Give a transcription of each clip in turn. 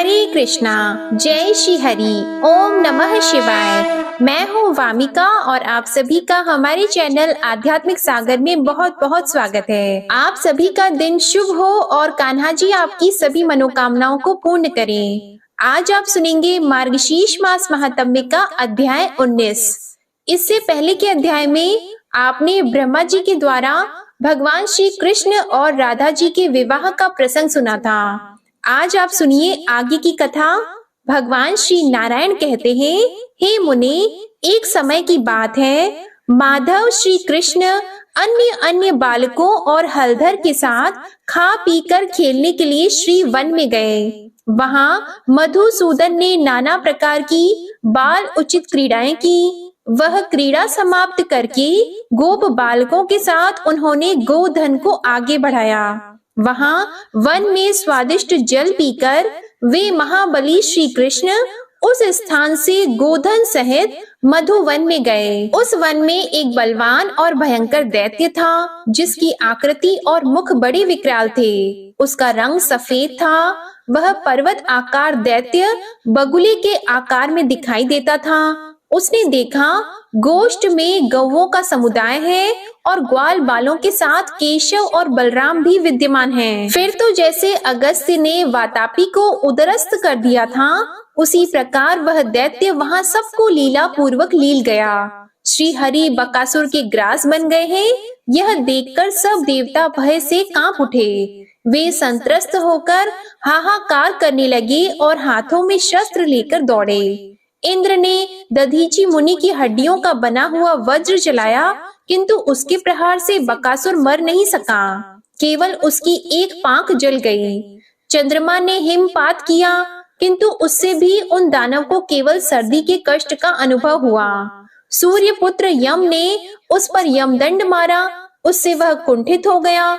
हरे कृष्णा। जय श्री हरि। ओम नमः शिवाय। मैं हूँ वामिका और आप सभी का हमारे चैनल आध्यात्मिक सागर में बहुत बहुत स्वागत है। आप सभी का दिन शुभ हो और कान्हा जी आपकी सभी मनोकामनाओं को पूर्ण करें। आज आप सुनेंगे मार्गशीर्ष मास महात्म्य का अध्याय 19। इससे पहले के अध्याय में आपने ब्रह्मा जी के द्वारा भगवान श्री कृष्ण और राधा जी के विवाह का प्रसंग सुना था। आज आप सुनिए आगे की कथा। भगवान श्री नारायण कहते हैं, हे मुनि, एक समय की बात है, माधव श्री कृष्ण अन्य अन्य बालकों और हलधर के साथ खा पी कर खेलने के लिए श्री वन में गए। वहां मधुसूदन ने नाना प्रकार की बाल उचित क्रीड़ाएं की। वह क्रीड़ा समाप्त करके गोप बालकों के साथ उन्होंने गोधन को आगे बढ़ाया। वहां वन में स्वादिष्ट जल पीकर वे महाबली श्री कृष्ण उस स्थान से गोधन सहित मधुवन में गए। उस वन में एक बलवान और भयंकर दैत्य था, जिसकी आकृति और मुख बड़े विकराल थे। उसका रंग सफेद था। वह पर्वत आकार दैत्य बगुले के आकार में दिखाई देता था। उसने देखा, गोष्ठ में गौओं का समुदाय है और ग्वाल बालों के साथ केशव और बलराम भी विद्यमान हैं। फिर तो जैसे अगस्त्य ने वातापी को उदरस्त कर दिया था, उसी प्रकार वह दैत्य वहां सबको लीला पूर्वक लील गया। श्री हरि बकासुर के ग्रास बन गए हैं। यह देखकर सब देवता भय से कांप उठे। वे संत्रस्त होकर हाहाकार करने लगे और हाथों में शस्त्र लेकर दौड़े। इंद्र ने दधीची मुनि की हड्डियों का बना हुआ वज्र चलाया, किंतु उसके प्रहार से बकासुर मर नहीं सका। केवल उसकी एक पांख जल गई। चंद्रमा ने हिमपात किया, किंतु उससे भी उन दानव को केवल सर्दी के कष्ट का अनुभव हुआ। सूर्य पुत्र यम ने उस पर यमदंड मारा, उससे वह कुंठित हो गया,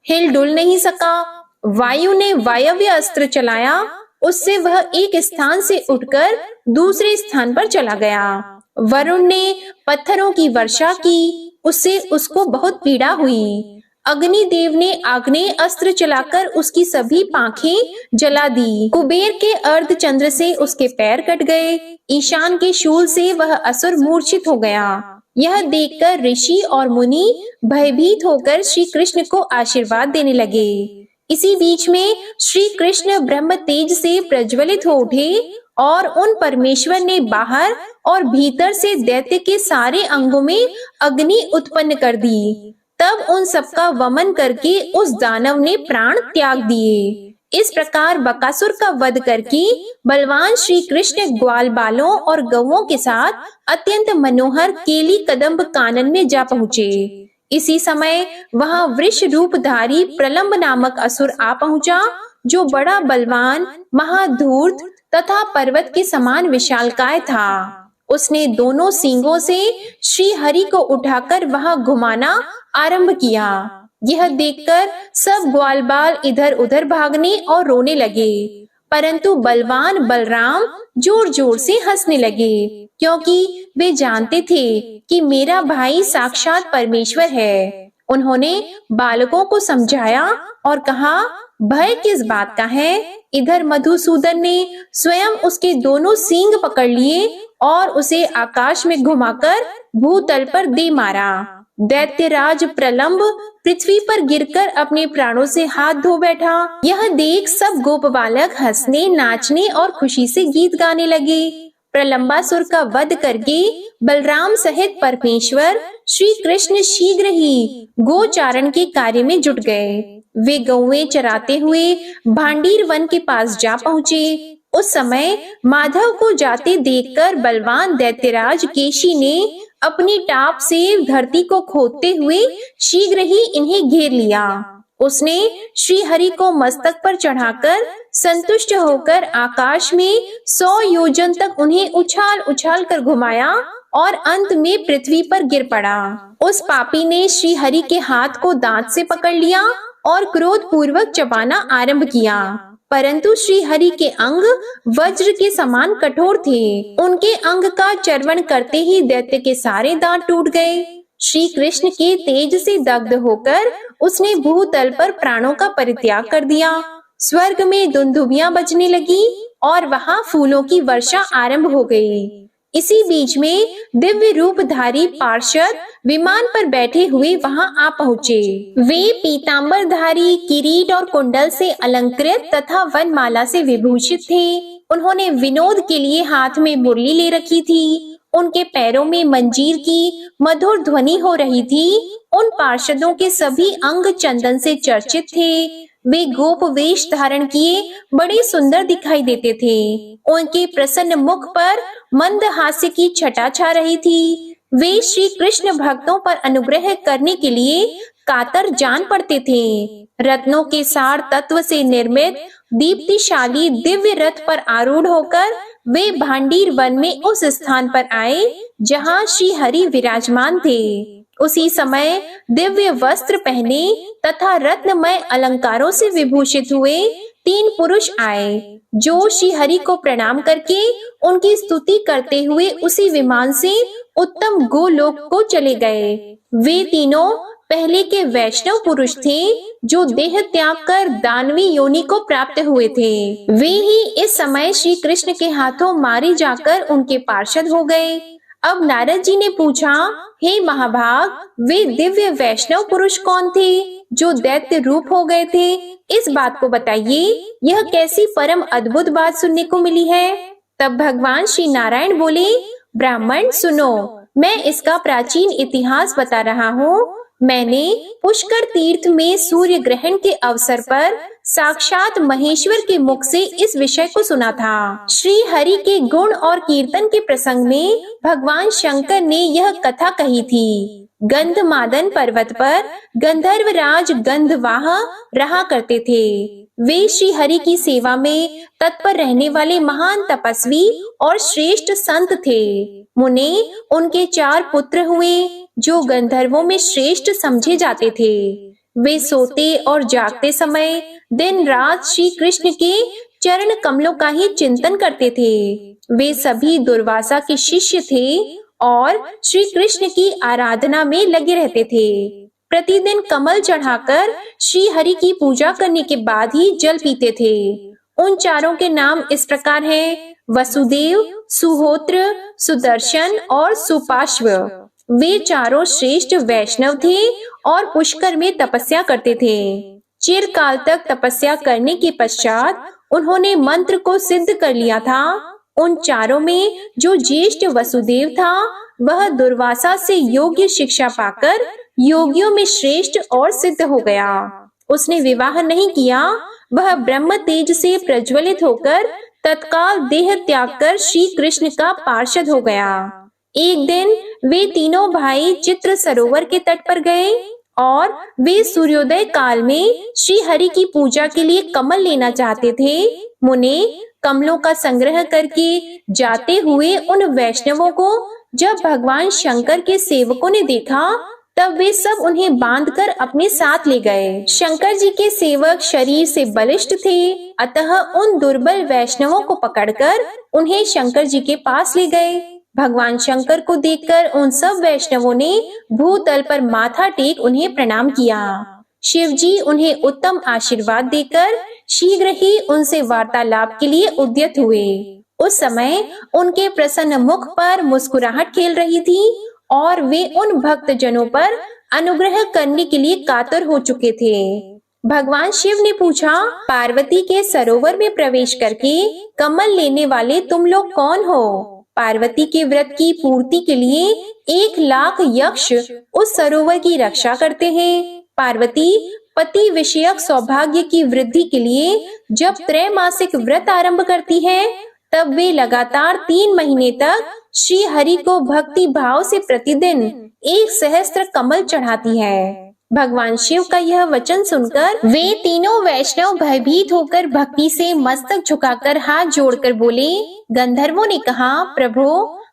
हिल डुल नहीं सका। वायु ने वायव्य अस्त्र चलाया, उससे वह एक स्थान से उठकर दूसरे स्थान पर चला गया। वरुण ने पत्थरों की वर्षा की, उससे उसको बहुत पीड़ा हुई। अग्निदेव ने आग्नेय अस्त्र चलाकर उसकी सभी पांखें जला दी। कुबेर के अर्धचंद्र से उसके पैर कट गए। ईशान के शूल से वह असुर मूर्छित हो गया। यह देखकर ऋषि और मुनि भयभीत होकर श्री कृष्ण को आशीर्वाद देने लगे। इसी बीच में श्री कृष्ण ब्रह्म तेज से प्रज्वलित हो उठे और उन परमेश्वर ने बाहर और भीतर से दैत्य के सारे अंगों में अग्नि उत्पन्न कर दी। तब उन सबका वमन करके उस दानव ने प्राण त्याग दिए। इस प्रकार बकासुर का वध करके बलवान श्री कृष्ण ग्वाल बालों और गौओं के साथ अत्यंत मनोहर केली कदम्ब कानन में जा पहुँचे। इसी समय वहां वृष रूपधारी प्रलंब नामक असुर आ पहुंचा, जो बड़ा बलवान, महाधूर्त तथा पर्वत के समान विशालकाय था। उसने दोनों सींगों से श्री हरि को उठाकर वहां घुमाना आरंभ किया। यह देखकर सब ग्वाल बाल इधर उधर भागने और रोने लगे, परंतु बलवान बलराम जोर जोर से हंसने लगे, क्योंकि वे जानते थे कि मेरा भाई साक्षात परमेश्वर है। उन्होंने बालकों को समझाया और कहा, भय किस बात का है। इधर मधुसूदन ने स्वयं उसके दोनों सींग पकड़ लिए और उसे आकाश में घुमाकर भूतल पर दे मारा। दैत्यराज प्रलंब पृथ्वी पर गिरकर अपने प्राणों से हाथ धो बैठा। यह देख सब गोप बालक हंसने, नाचने और खुशी से गीत गाने लगे। प्रलंबासुर का वध करके बलराम सहित परमेश्वर श्री कृष्ण शीघ्र ही गोचारण के कार्य में जुट गए। वे गौएं चराते हुए भांडीर वन के पास जा पहुँचे। उस समय माधव को जाते देखकर बलवान दैत्यराज केशी ने अपनी टाप से धरती को खोदते हुए शीघ्र ही इन्हें घेर लिया। उसने श्री हरि को मस्तक पर चढ़ाकर संतुष्ट होकर आकाश में 100 योजन तक उन्हें उछाल उछाल कर घुमाया और अंत में पृथ्वी पर गिर पड़ा। उस पापी ने श्री हरि के हाथ को दांत से पकड़ लिया और क्रोध पूर्वक चबाना आरंभ किया, परंतु श्री हरि के अंग वज्र के समान कठोर थे। उनके अंग का चर्वण करते ही दैत्य के सारे दांत टूट गए। श्री कृष्ण के तेज से दग्ध होकर उसने भूतल पर प्राणों का परित्याग कर दिया। स्वर्ग में दुंदुभियां बजने लगी और वहां फूलों की वर्षा आरंभ हो गई। इसी बीच में दिव्य रूपधारी पार्षद विमान पर बैठे हुए वहां आ पहुँचे। वे पीतांबरधारी, किरीट और कुंडल से अलंकृत तथा वनमाला से विभूषित थे। उन्होंने विनोद के लिए हाथ में मुरली ले रखी थी। उनके पैरों में मंजीर की मधुर ध्वनि हो रही थी। उन पार्षदों के सभी अंग चंदन से चर्चित थे। वे गोप वेश धारण किए बड़े सुंदर दिखाई देते थे। उनके प्रसन्न मुख पर मंद हास्य की छटा छा रही थी। वे श्री कृष्ण भक्तों पर अनुग्रह करने के लिए कातर जान पड़ते थे। रत्नों के सार तत्व से निर्मित दीप्तिशाली दिव्य रथ पर आरूढ़ होकर वे भांडीर वन में उस स्थान पर आए जहां श्री हरि विराजमान थे। उसी समय दिव्य वस्त्र पहने तथा रत्नमय अलंकारों से विभूषित हुए 3 पुरुष आए, जो श्री हरि को प्रणाम करके उनकी स्तुति करते हुए उसी विमान से उत्तम गोलोक को चले गए। वे तीनों पहले के वैष्णव पुरुष थे, जो देह त्याग कर दानवी योनि को प्राप्त हुए थे। वे ही इस समय श्री कृष्ण के हाथों मारे जाकर उनके पार्षद हो गए। अब नारद जी ने पूछा, हे महाभाग, वे दिव्य वैष्णव पुरुष कौन थे जो दैत्य रूप हो गए थे? इस बात को बताइए। यह कैसी परम अद्भुत बात सुनने को मिली है? तब भगवान श्री नारायण बोले, ब्राह्मण सुनो, मैं इसका प्राचीन इतिहास बता रहा हूँ। मैंने पुष्कर तीर्थ में सूर्य ग्रहण के अवसर पर साक्षात महेश्वर के मुख से इस विषय को सुना था। श्री हरि के गुण और कीर्तन के प्रसंग में भगवान शंकर ने यह कथा कही थी। गंधमादन पर्वत पर गंधर्वराज गंधवाह रहा करते थे। वे श्री हरि की सेवा में तत्पर रहने वाले महान तपस्वी और श्रेष्ठ संत थे। मुने उनके 4 पुत्र हुए, जो गंधर्वों में श्रेष्ठ समझे जाते थे। वे सोते और जागते समय दिन रात श्री कृष्ण के चरण कमलों का ही चिंतन करते थे। वे सभी दुर्वासा के शिष्य थे और श्री कृष्ण की आराधना में लगे रहते थे। प्रतिदिन कमल चढ़ाकर श्री हरि की पूजा करने के बाद ही जल पीते थे। उन चारों के नाम इस प्रकार हैं: वसुदेव, सुहोत्र, सुदर्शन और सुपार्श्व। वे चारों श्रेष्ठ वैष्णव थे और पुष्कर में तपस्या करते थे। चिरकाल तक तपस्या करने के पश्चात उन्होंने मंत्र को सिद्ध कर लिया था। उन चारों में जो ज्येष्ठ वसुदेव था, वह दुर्वासा से योग्य शिक्षा पाकर योगियों में श्रेष्ठ और सिद्ध हो गया। उसने विवाह नहीं किया। वह ब्रह्म तेज से प्रज्वलित होकर तत्काल देह त्याग कर श्री कृष्ण का पार्षद हो गया। एक दिन वे तीनों भाई चित्र सरोवर के तट पर गए और वे सूर्योदय काल में श्री हरि की पूजा के लिए कमल लेना चाहते थे। मुने कमलों का संग्रह करके जाते हुए उन वैष्णवों को जब भगवान शंकर के सेवकों ने देखा, तब वे सब उन्हें बांधकर अपने साथ ले गए। शंकर जी के सेवक शरीर से बलिष्ठ थे, अतः उन दुर्बल वैष्णवों को पकड़कर उन्हें शंकर जी के पास ले गए। भगवान शंकर को देखकर उन सब वैष्णवों ने भूतल पर माथा टेक उन्हें प्रणाम किया। शिव जी उन्हें उत्तम आशीर्वाद देकर शीघ्र ही उनसे वार्तालाप के लिए उद्यत हुए। उस समय उनके प्रसन्न मुख पर मुस्कुराहट खेल रही थी और वे उन भक्त जनों पर अनुग्रह करने के लिए कातर हो चुके थे। भगवान शिव ने पूछा, पार्वती के सरोवर में प्रवेश करके कमल लेने वाले तुम लोग कौन हो? पार्वती के व्रत की पूर्ति के लिए 1,00,000 यक्ष उस सरोवर की रक्षा करते हैं। पार्वती पति विषयक सौभाग्य की वृद्धि के लिए जब त्रैमासिक व्रत आरंभ करती है, तब वे लगातार 3 महीने तक श्री हरि को भक्ति भाव से प्रतिदिन 1 सहस्त्र कमल चढ़ाती है। भगवान शिव का यह वचन सुनकर वे तीनों वैष्णव भयभीत होकर भक्ति से मस्तक झुकाकर हाथ जोड़कर बोले। गंधर्वों ने कहा, प्रभु,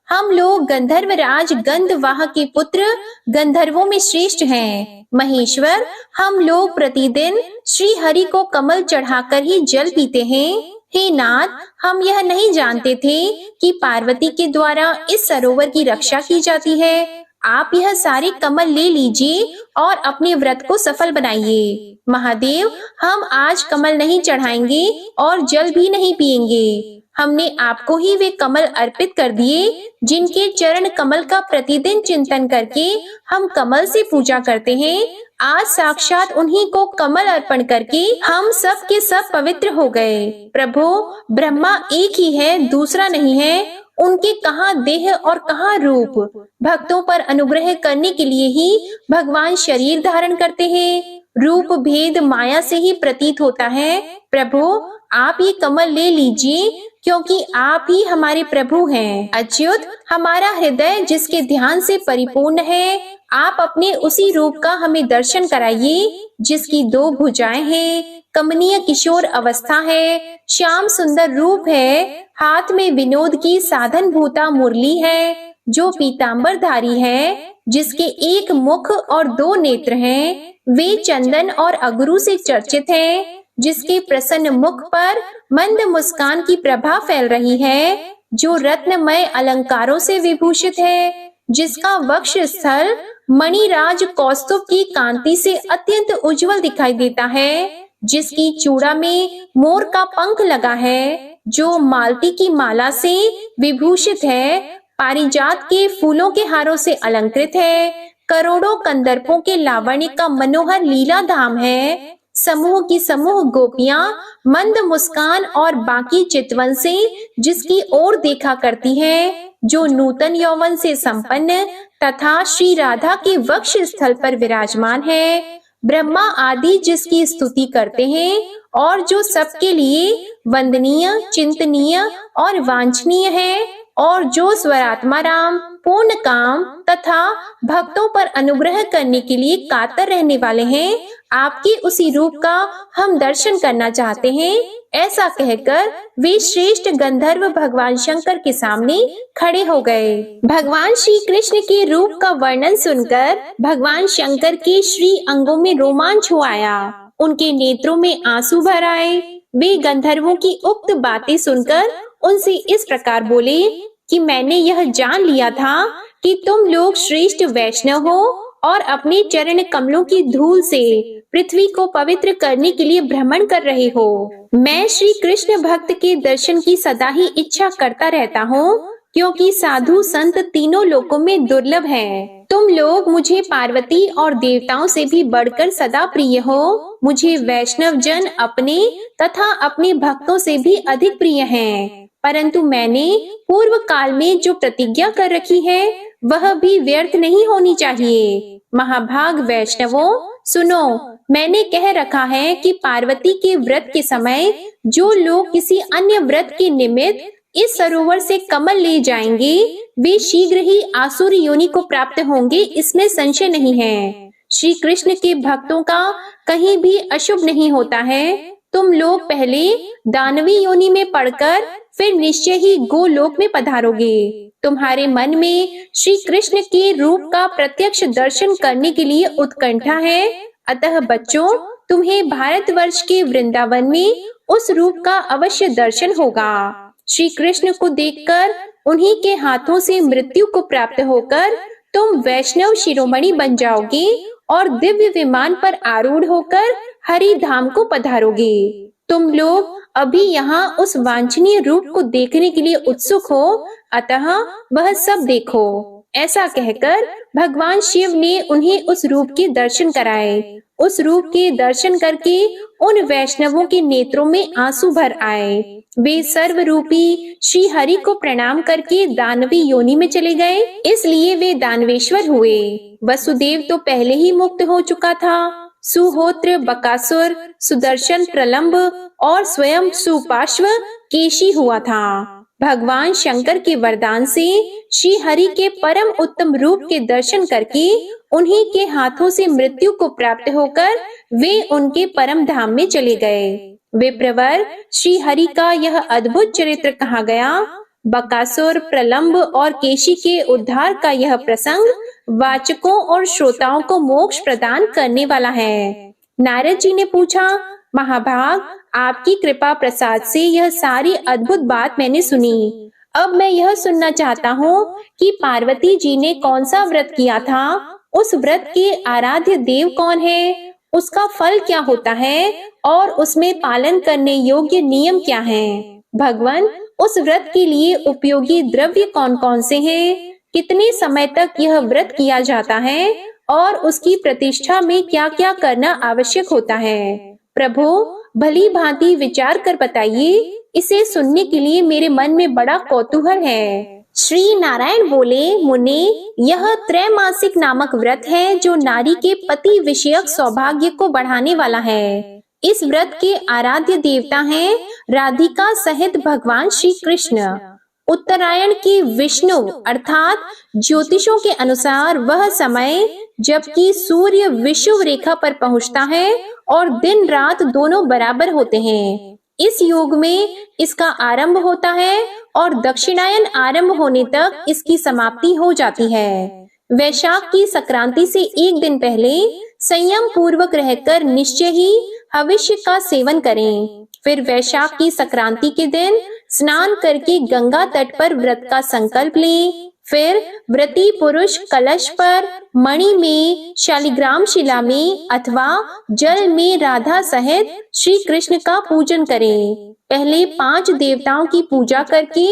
हम लोग गंधर्वराज गंधवाह के पुत्र गंधर्वों में श्रेष्ठ हैं। महेश्वर, हम लोग प्रतिदिन श्री हरि को कमल चढ़ाकर ही जल पीते हैं। हे नाथ, हम यह नहीं जानते थे कि पार्वती के द्वारा इस सरोवर की रक्षा की जाती है। आप यह सारे कमल ले लीजिए और अपने व्रत को सफल बनाइए। महादेव, हम आज कमल नहीं चढ़ाएंगे और जल भी नहीं पिएंगे। हमने आपको ही वे कमल अर्पित कर दिए जिनके चरण कमल का प्रतिदिन चिंतन करके हम कमल से पूजा करते हैं। आज साक्षात उन्हीं को कमल अर्पण करके हम सब के सब पवित्र हो गए। प्रभु, ब्रह्मा एक ही है, दूसरा नहीं है। उनके कहाँ देह और कहाँ रूप। भक्तों पर अनुग्रह करने के लिए ही भगवान शरीर धारण करते हैं। रूप भेद माया से ही प्रतीत होता है। प्रभु, आप ये कमल ले लीजिए, क्योंकि आप ही हमारे प्रभु हैं। अच्युत, हमारा हृदय जिसके ध्यान से परिपूर्ण है, आप अपने उसी रूप का हमें दर्शन कराइए जिसकी 2 भुजाएं हैं, कमनीय किशोर अवस्था है, श्याम सुंदर रूप है, हाथ में विनोद की साधन भूता मुरली है, जो पीतांबरधारी है, जिसके 1 मुख और 2 नेत्र हैं, वे चंदन और अगरू से चर्चित हैं, जिसके प्रसन्न मुख पर मंद मुस्कान की प्रभा फैल रही है, जो रत्नमय अलंकारों से विभूषित है, जिसका वक्ष स्थल मणिराज कौस्तुभ की कांति से अत्यंत उज्जवल दिखाई देता है, जिसकी चूड़ा में मोर का पंख लगा है, जो मालती की माला से विभूषित है, पारिजात के फूलों के हारों से अलंकृत है, करोड़ों कंदर्पों के लावण्य का मनोहर लीला धाम है, समूह की समूह गोपियां मंद मुस्कान और बाकी चितवन से जिसकी ओर देखा करती हैं, जो नूतन यौवन से संपन्न तथा श्री राधा के वक्ष स्थल पर विराजमान है, ब्रह्मा आदि जिसकी स्तुति करते हैं और जो सबके लिए वंदनीय, चिंतनीय और वांछनीय है, और जो स्वरात्मा राम, पूर्ण काम तथा भक्तों पर अनुग्रह करने के लिए कातर रहने वाले हैं, आपके उसी रूप का हम दर्शन करना चाहते हैं। ऐसा कहकर वे श्रेष्ठ गंधर्व भगवान शंकर के सामने खड़े हो गए। भगवान श्री कृष्ण के रूप का वर्णन सुनकर भगवान शंकर के श्री अंगों में रोमांच हो आया, उनके नेत्रों में आंसू भर आए। वे गंधर्वों की उक्त बातें सुनकर उनसे इस प्रकार बोले कि मैंने यह जान लिया था कि तुम लोग श्रेष्ठ वैष्णव हो और अपने चरण कमलों की धूल से पृथ्वी को पवित्र करने के लिए भ्रमण कर रहे हो। मैं श्री कृष्ण भक्त के दर्शन की सदा ही इच्छा करता रहता हूँ, क्योंकि साधु संत तीनों लोकों में दुर्लभ हैं। तुम लोग मुझे पार्वती और देवताओं से भी बढ़कर सदा प्रिय हो। मुझे वैष्णव जन अपने तथा अपने भक्तों से भी अधिक प्रिय हैं। परंतु मैंने पूर्व काल में जो प्रतिज्ञा कर रखी है वह भी व्यर्थ नहीं होनी चाहिए। महाभाग वैष्णवों, सुनो, मैंने कह रखा है कि पार्वती के व्रत के समय जो लोग किसी अन्य व्रत के निमित्त इस सरोवर से कमल ले जाएंगे, वे शीघ्र ही आसुरी योनि को प्राप्त होंगे, इसमें संशय नहीं है। श्री कृष्ण के भक्तों का कहीं भी अशुभ नहीं होता है। तुम लोग पहले दानवी योनि में पड़कर फिर निश्चय ही गोलोक में पधारोगे। तुम्हारे मन में श्री कृष्ण के रूप का प्रत्यक्ष दर्शन करने के लिए उत्कंठा है। अतः बच्चों, तुम्हें भारतवर्ष के वृंदावन में उस रूप का अवश्य दर्शन होगा। श्री कृष्ण को देखकर उन्हीं के हाथों से मृत्यु को प्राप्त होकर तुम वैष्णव शिरोमणि बन जाओगे और दिव्य विमान पर आरूढ़ होकर हरि धाम को पधारोगे। तुम लोग अभी यहाँ उस वांछनीय रूप को देखने के लिए उत्सुक हो, अतः वह सब देखो। ऐसा कहकर भगवान शिव ने उन्हें उस रूप के दर्शन कराए। उस रूप के दर्शन करके उन वैष्णवों के नेत्रों में आंसू भर आए। वे सर्वरूपी श्री हरि को प्रणाम करके दानवी योनि में चले गए, इसलिए वे दानवेश्वर हुए। वसुदेव तो पहले ही मुक्त हो चुका था। सुहोत्र, बकासुर, सुदर्शन, प्रलंब और स्वयं सुपार्श्व केशी हुआ था। भगवान शंकर के वरदान से श्री हरि के परम उत्तम रूप के दर्शन करके उन्हीं के हाथों से मृत्यु को प्राप्त होकर वे उनके परम धाम में चले गए। वे प्रवर श्री हरि का यह अद्भुत चरित्र कहा गया। बकासुर, प्रलंब और केशी के उद्धार का यह प्रसंग वाचकों और श्रोताओं को मोक्ष प्रदान करने वाला है। नारद जी ने पूछा, महाभाग, आपकी कृपा प्रसाद से यह सारी अद्भुत बात मैंने सुनी। अब मैं यह सुनना चाहता हूँ कि पार्वती जी ने कौन सा व्रत किया था, उस व्रत के आराध्य देव कौन है, उसका फल क्या होता है और उसमें पालन करने योग्य नियम क्या हैं। भगवान, उस व्रत के लिए उपयोगी द्रव्य कौन कौन से हैं? कितने समय तक यह व्रत किया जाता है और उसकी प्रतिष्ठा में क्या क्या करना आवश्यक होता है? प्रभु, भली भांति विचार कर बताइए। इसे सुनने के लिए मेरे मन में बड़ा कौतूहल है। श्री नारायण बोले, मुने, यह त्रैमासिक नामक व्रत है जो नारी के पति विषयक सौभाग्य को बढ़ाने वाला है। इस व्रत के आराध्य देवता हैं राधिका सहित भगवान श्री कृष्ण। उत्तरायण की विष्णु अर्थात ज्योतिषों के अनुसार वह समय जबकि सूर्य विषुव रेखा पर पहुंचता है और दिन रात दोनों बराबर होते हैं। इस योग में इसका आरंभ होता है और दक्षिणायन आरंभ होने तक इसकी समाप्ति हो जाती है। वैशाख की संक्रांति से एक दिन पहले संयम पूर्वक रहकर निश्चय ही हविष्य का सेवन करें। फिर वैशाख की संक्रांति के दिन स्नान करके गंगा तट पर व्रत का संकल्प लें। फिर व्रती पुरुष कलश पर मणि में, शालिग्राम शिला में अथवा जल में राधा सहित श्री कृष्ण का पूजन करें। पहले 5 देवताओं की पूजा करके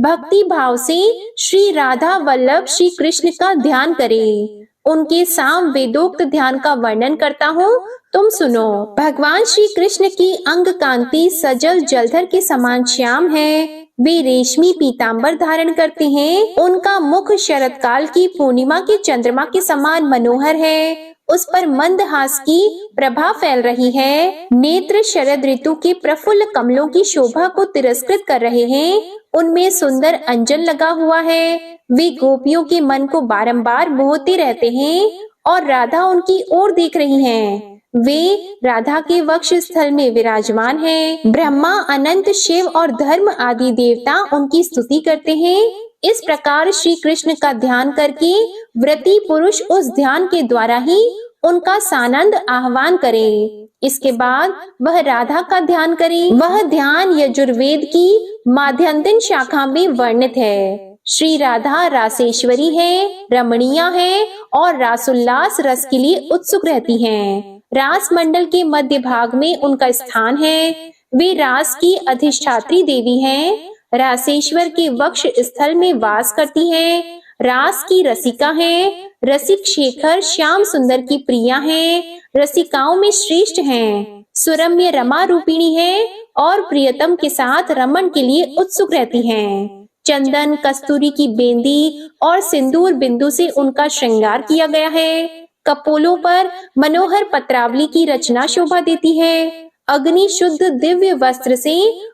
भक्ति भाव से श्री राधा वल्लभ श्री कृष्ण का ध्यान करें। उनके साम वेदोक्त ध्यान का वर्णन करता हूँ, तुम सुनो। भगवान श्री कृष्ण की अंग कांति सजल जलधर के समान श्याम है। वे रेशमी पीतांबर धारण करते हैं। उनका मुख शरद काल की पूर्णिमा के चंद्रमा के समान मनोहर है। उस पर मंदहास की प्रभा फैल रही है। नेत्र शरद ऋतु के प्रफुल्ल कमलों की शोभा को तिरस्कृत कर रहे हैं। उनमें सुंदर अंजन लगा हुआ है। वे गोपियों के मन को बारंबार मोहते रहते हैं और राधा उनकी ओर देख रही हैं। वे राधा के वक्ष स्थल में विराजमान हैं। ब्रह्मा, अनंत, शिव और धर्म आदि देवता उनकी स्तुति करते हैं। इस प्रकार श्री कृष्ण का ध्यान करके व्रती पुरुष उस ध्यान के द्वारा ही उनका सानंद आह्वान करे। इसके बाद वह राधा का ध्यान करे। वह ध्यान यजुर्वेद की माध्यान्तिन शाखा में वर्णित है। श्री राधा रासेश्वरी है, रमणीया है और रासोल्लास रस के लिए उत्सुक रहती हैं। रास मंडल के मध्य भाग में उनका स्थान है। वे रास की अधिष्ठात्री देवी हैं। रासेश्वर के वक्ष स्थल में वास करती हैं। रास की रसिका हैं। रसिक शेखर श्याम सुंदर की प्रिया हैं। रसिकाओं में श्रेष्ठ हैं। सुरम्य रमा रूपिणी है और प्रियतम के साथ रमन के लिए उत्सुक रहती हैं। चंदन, कस्तूरी की बेंदी और सिंदूर बिंदु से उनका श्रृंगार किया गया है। कपोलों पर मनोहर पत्रावली की रचना शोभा देती है। अग्नि शुद्ध दिव्य वस्त्र से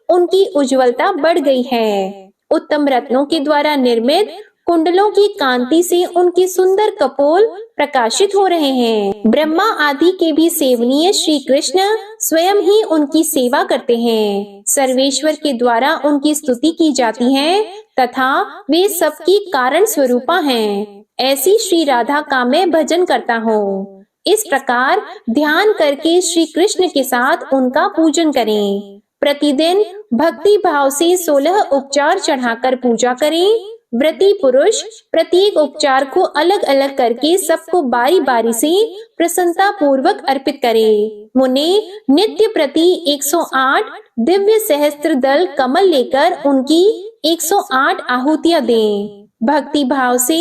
उनकी उज्ज्वलता बढ़ गई है। उत्तम रत्नों के द्वारा निर्मित कुंडलों की कांति से उनके सुंदर कपोल प्रकाशित हो रहे हैं। ब्रह्मा आदि के भी सेवनीय श्री कृष्ण स्वयं ही उनकी सेवा करते हैं। सर्वेश्वर के द्वारा उनकी स्तुति की जाती है तथा वे सबकी कारण स्वरूपा हैं। ऐसी श्री राधा का मैं भजन करता हूँ। इस प्रकार ध्यान करके श्री कृष्ण के साथ उनका पूजन करें। प्रतिदिन भक्ति भाव से 16 उपचार चढ़ाकर पूजा करें। व्रती पुरुष प्रत्येक उपचार को अलग अलग करके सबको बारी बारी से प्रसन्नता पूर्वक अर्पित करे। मुने, नित्य प्रति 108 दिव्य सहस्त्र दल कमल लेकर उनकी 108 आहुतियां दें। भक्ति भाव से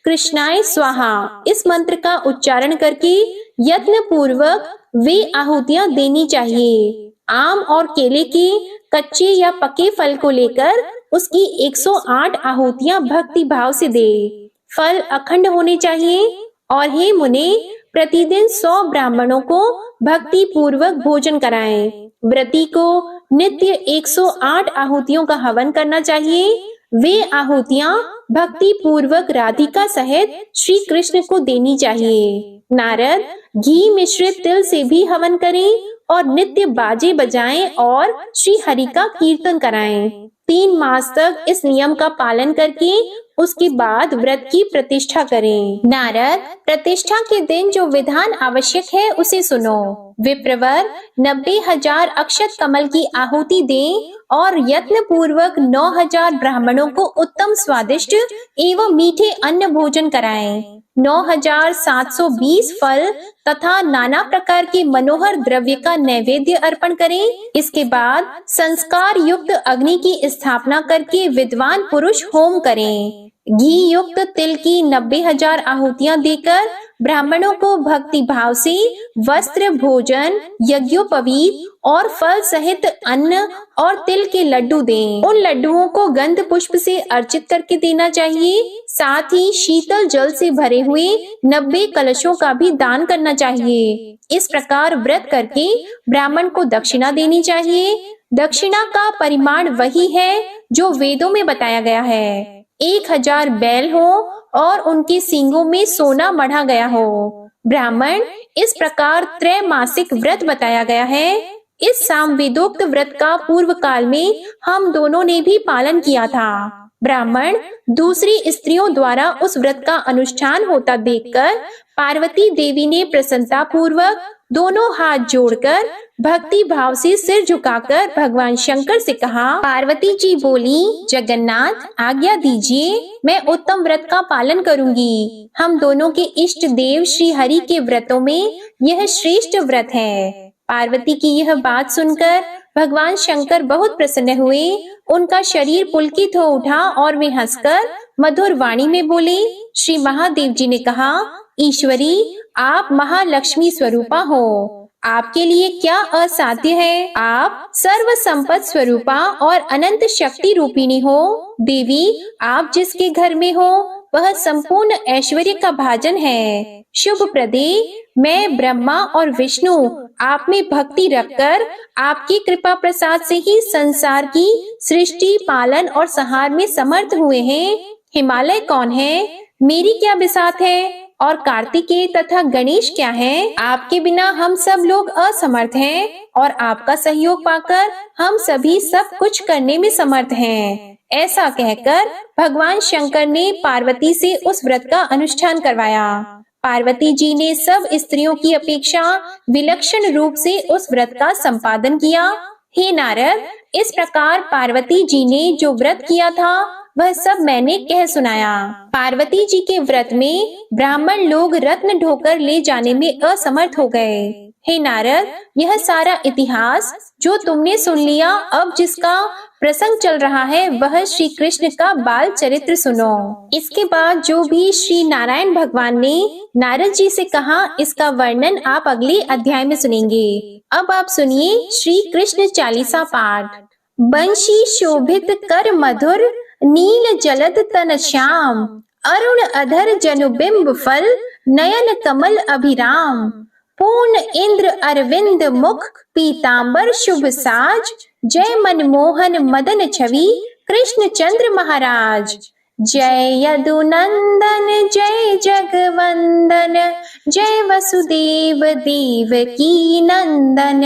कृष्णाय स्वाहा इस मंत्र का उच्चारण करके यत्न पूर्वक वे आहुतियां देनी चाहिए। आम और केले के कच्चे या पके फल को लेकर उसकी 108 आहुतियां भक्ति भाव से दे। फल अखंड होने चाहिए। और हे मुने, प्रतिदिन 100 ब्राह्मणों को भक्ति पूर्वक भोजन कराएं। व्रती को नित्य 108 आहुतियों का हवन करना चाहिए। वे आहुतियां भक्ति पूर्वक राधिका सहित श्री कृष्ण को देनी चाहिए। नारद, घी मिश्रित तिल से भी हवन करें और नित्य बाजे बजाएं और श्री हरि का कीर्तन कराएं। 3 मास तक इस नियम का पालन करके उसके बाद व्रत की प्रतिष्ठा करें। नारद, प्रतिष्ठा के दिन जो विधान आवश्यक है उसे सुनो। विप्रवर 90,000 अक्षत कमल की आहुति दें और यत्न पूर्वक 9,000 ब्राह्मणों को उत्तम स्वादिष्ट एवं मीठे अन्न भोजन कराएं। 9,720 फल तथा नाना प्रकार के मनोहर द्रव्य का नैवेद्य अर्पण करें। इसके बाद संस्कार युक्त अग्नि की स्थापना करके विद्वान पुरुष होम करें। घी युक्त तिल की 90,000 आहुतियां देकर ब्राह्मणों को भक्ति भाव से वस्त्र, भोजन, यज्ञोपवीत और फल सहित अन्न और तिल के लड्डू दें। उन लड्डुओं को गंध पुष्प से अर्चित करके देना चाहिए। साथ ही शीतल जल से भरे हुए 90 कलशों का भी दान करना चाहिए। इस प्रकार व्रत करके ब्राह्मण को दक्षिणा देनी चाहिए। दक्षिणा का परिमाण वही है जो वेदों में बताया गया है। 1,000 बैल हो और उनके सींगों में सोना मढ़ा गया हो। ब्राह्मण, इस प्रकार त्रैमासिक व्रत बताया गया है। इस सामवेदोक्त व्रत का पूर्व काल में हम दोनों ने भी पालन किया था। ब्राह्मण दूसरी स्त्रियों द्वारा उस व्रत का अनुष्ठान होता देखकर पार्वती देवी ने प्रसन्नता पूर्वक दोनों हाथ जोड़कर भक्ति भाव से सिर झुकाकर भगवान शंकर से कहा। पार्वती जी बोली, जगन्नाथ आज्ञा दीजिए, मैं उत्तम व्रत का पालन करूंगी। हम दोनों के इष्ट देव श्री हरि के व्रतों में यह श्रेष्ठ व्रत है। पार्वती की यह बात सुनकर भगवान शंकर बहुत प्रसन्न हुए। उनका शरीर पुलकित हो उठा और वे हंसकर मधुर वाणी में बोले। श्री महादेव जी ने कहा, ईश्वरी, आप महालक्ष्मी स्वरूपा हो। आपके लिए क्या असाध्य है। आप सर्व संपत स्वरूपा और अनंत शक्ति रूपिणी हो। देवी, आप जिसके घर में हो वह संपूर्ण ऐश्वर्य का भाजन है। शुभ प्रदे, मैं ब्रह्मा और विष्णु आप में भक्ति रखकर आपकी कृपा प्रसाद से ही संसार की सृष्टि, पालन और संहार में समर्थ हुए हैं। हिमालय कौन है, मेरी क्या बिसात है, और कार्तिकेय तथा गणेश क्या है। आपके बिना हम सब लोग असमर्थ हैं और आपका सहयोग पाकर हम सभी सब कुछ करने में समर्थ हैं। ऐसा कहकर भगवान शंकर ने पार्वती से उस व्रत का अनुष्ठान करवाया। पार्वती जी ने सब स्त्रियों की अपेक्षा विलक्षण रूप से उस व्रत का संपादन किया। हे नारद, इस प्रकार पार्वती जी ने जो व्रत किया था वह सब मैंने कह सुनाया। पार्वती जी के व्रत में ब्राह्मण लोग रत्न ढोकर ले जाने में असमर्थ हो गए। हे नारद, यह सारा इतिहास जो तुमने सुन लिया, अब जिसका प्रसंग चल रहा है वह श्री कृष्ण का बाल चरित्र सुनो। इसके बाद जो भी श्री नारायण भगवान ने नारद जी से कहा, इसका वर्णन आप अगले अध्याय में सुनेंगे। अब आप सुनिए श्री कृष्ण चालीसा पाठ। बंशी शोभित कर मधुर, नील जलद तन श्याम, अरुण अधर जनुबिंब फल, नयन कमल अभिराम, पूर्ण इंद्र अरविंद मुख, पीतांबर शुभ साज, जय मनमोहन मदन छवि, कृष्ण चंद्र महाराज। जय यदुनंदन जय जगवंदन, जय वसुदेव देवकी नंदन,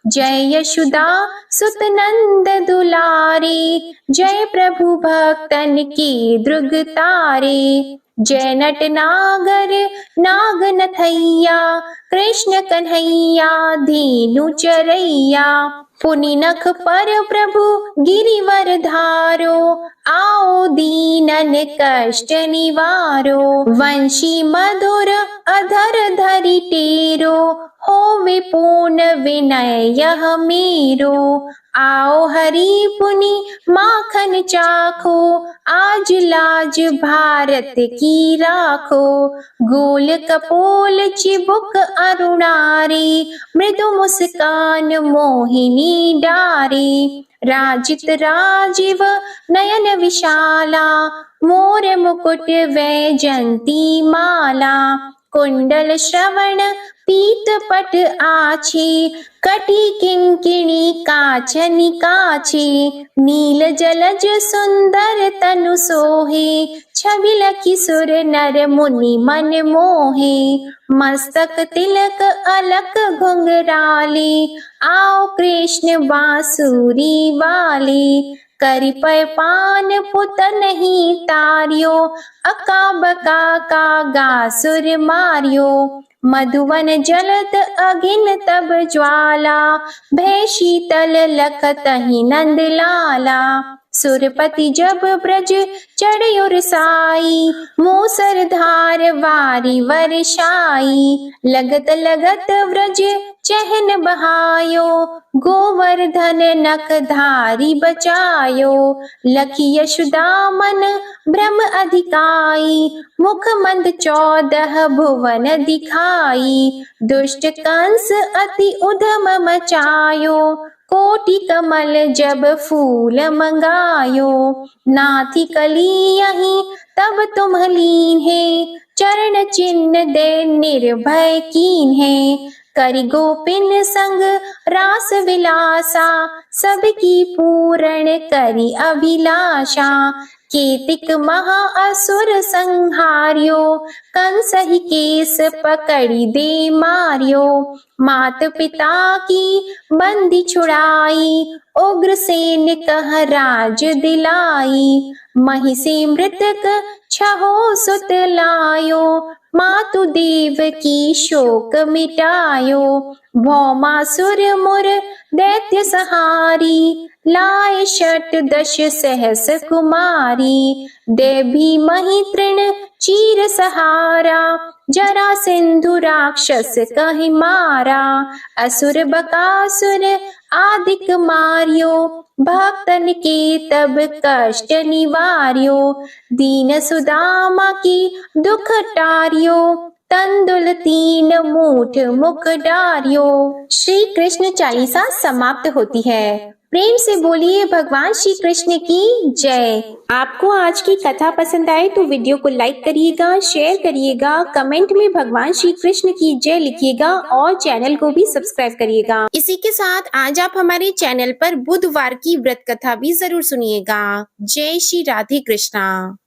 जय यशोदा सुत नंद दुलारे, जय प्रभु भक्तन की द्रुग तारे, जय नट नागर नाग नथैया, कृष्ण कन्हैया धेनु चरैया, पुनि नख पर प्रभु गिरिवर धारो, आओ दीनन कष्ट निवारो, वंशी मधुर अधर धरि टेरो, होवे पूर्ण विनय यह मेरो, आओ हरि पुनि माखन चाखो, आज लाज भारत की राखो, गोल कपोल चिबुक अरुणारी, मृदु मुस्कान मोहिनी डारी, राजित राजीव नयन विशाला, मोर मुकुट वैजंती माला, कुंडल श्रवण पीत पट आछी, कटी किंकिणी काचनि काछी, नील जलज सुंदर तनु सोहे, छबि लखि सुर नर मुनि मन मोहे, मस्तक तिलक अलक घुंघराले, आओ कृष्ण बांसुरी वाले, करि पय पान पुत नहीं तार्यो, अका बका का गासुर मार्यो। मधुवन जलत अगिन तब ज्वाला, भय शीतल लखतहि नंद लाला। सुरपति जब ब्रज चढ़यो रसाई, मूसर धार वारी वर्षाई। लगत लगत व्रज चहन बहायो, गोवर्धन नख धारी बचायो। लखी यशोदा मन भ्रम अधिकाई, मुख मंद 14 भुवन दिखाई। दुष्ट कंस अति उधम मचायो, कोटि कमल जब फूल मंगायो। नाथी कली यहीं तब तुम लीन है, चरण चिन्ह दे निर्भय कीन है। करि गोपिन संग रास विलासा, सबकी पूर्ण करि अभिलाषा। केतिक महा असुर संहार्यो, कंसहि केस पकड़ी दे मार्यो। मात पिता की बंदी छुड़ाई, उग्रसेन कह राज दिलाई। महिषी मृतक छहो सुत लायो, मातु देव की शोक मिटायो। भौमासुर मुर दैत्य सहारी, लाए 10 सहस कुमारी। देवी मही तृण चीर सहारा, जरा सिंधु राक्षस कहि मारा। असुर बकासुर आदिक मार्यो, भक्तन के तब कष्ट निवार्यो। दीन सुदामा की दुख टार्यो, तंदुल 3 मूठ मुख डार्यो। श्री कृष्ण चालीसा समाप्त होती है। प्रेम से बोलिए भगवान श्री कृष्ण की जय। आपको आज की कथा पसंद आए तो वीडियो को लाइक करिएगा, शेयर करिएगा, कमेंट में भगवान श्री कृष्ण की जय लिखिएगा और चैनल को भी सब्सक्राइब करिएगा। इसी के साथ आज आप हमारे चैनल पर बुधवार की व्रत कथा भी जरूर सुनिएगा। जय श्री राधे कृष्णा।